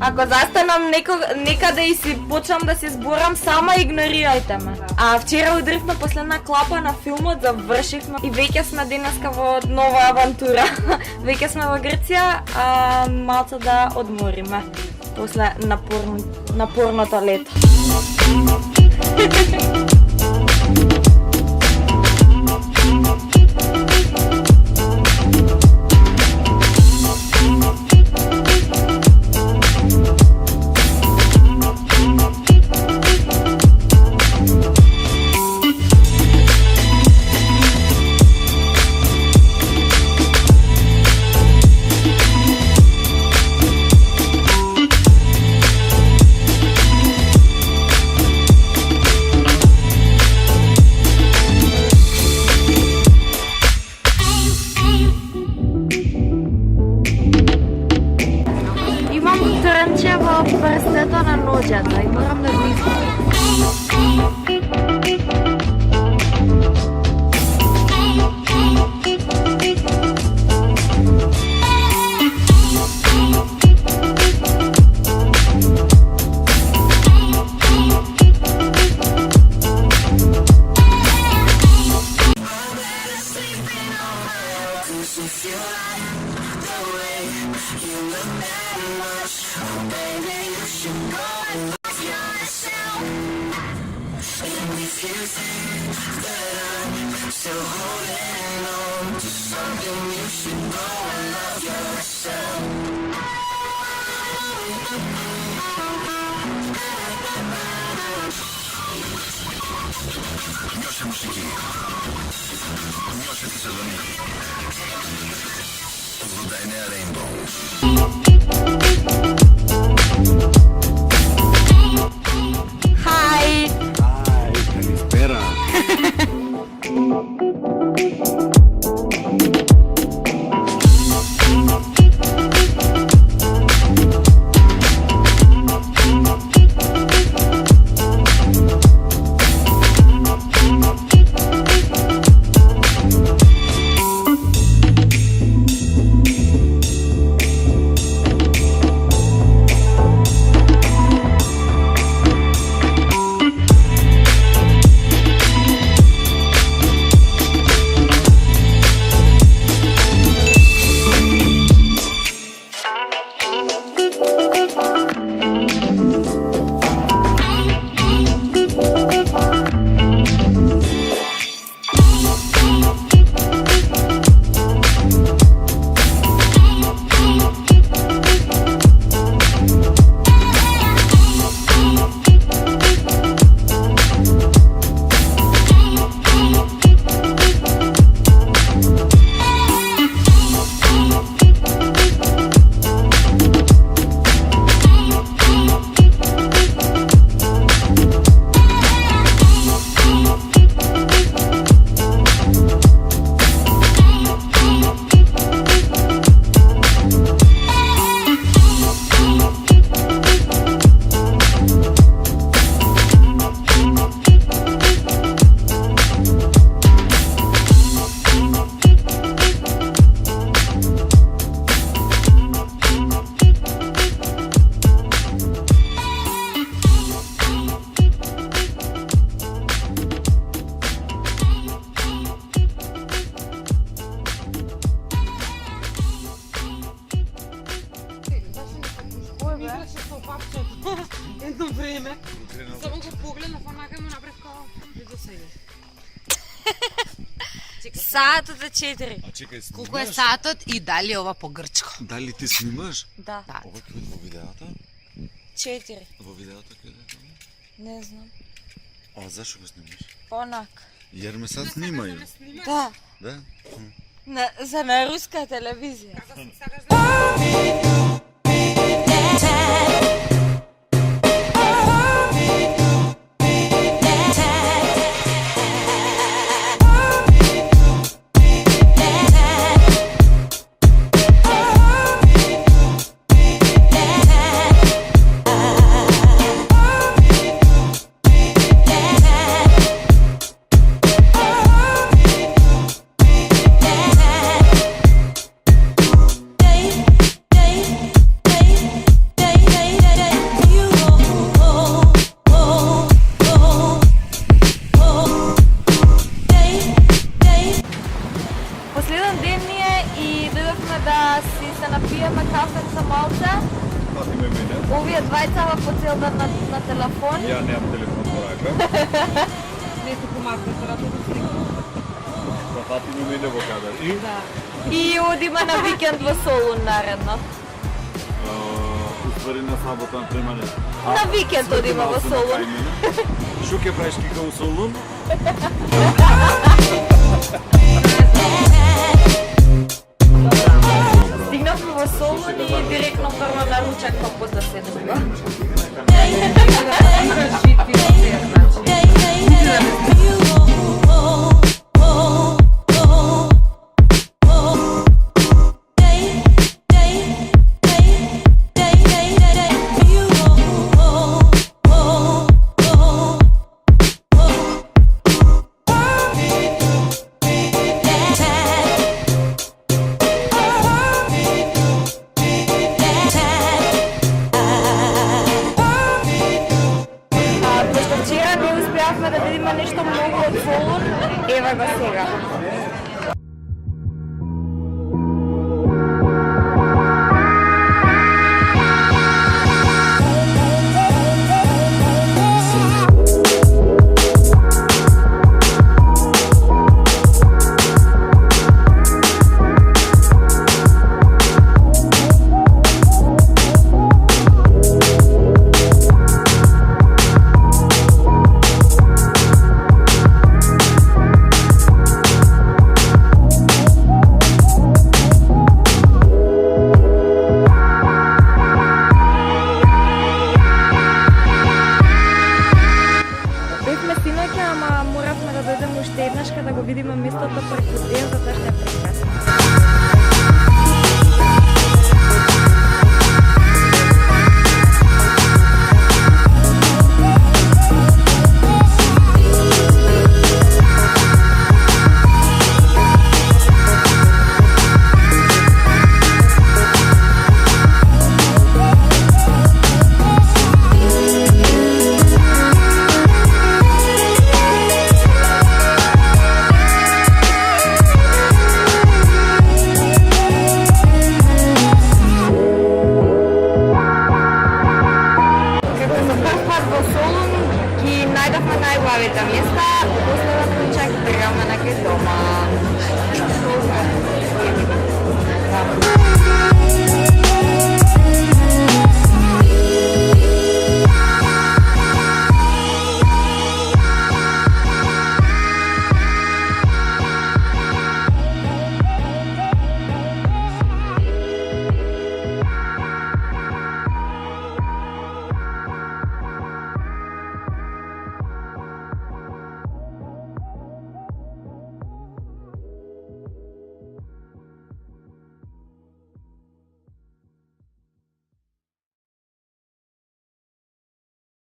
Ако застанам некаде и си почнам да се зборам, сама игнорирајте ме. А вчера удривме последна клапа на филмот, завршивме и веќе сме денеска во нова авантура. Веќе сме во Грција, а малце да одмориме после напорното лето. Прстето на ноđата и морам да го изгубим. Niosę muzyki. Niosę Tesaloniki. Oglądajmy Rainbow. Hi! Hi, kalispera. Едно време, само го погледнав, онака му направив као и до сега. Саатот е 4. А чекай, снимаш? Колко е саатот и дали ова по грчко? Дали ти снимаш? Да. Ова къде во видеото? 4. Во видеото къде? Не знам. А зашо го снимаш? Онак. Jer me sad snimaju. Да. Da? За руска телевизија. Сакаш да... Последен ден ни е и дојдовме да си се напиеме кафенца малце. Фатиме мене. Овие двајцава по цел ден на телефон. Ја немам телефон по рака. Не се помаква за работа слика. Па Фатиме мене во кадар. И Да. И одиме на викенд во Солун наредно. уствари на сабота према не. На викенд одиме во Солун. Шо ќе правиш кога у Солун? Стигнавме во Солун и директно прво на ручак па после седеме. Пошто вчера не успеавме да видиме нешто многу од Солун, ева го сега.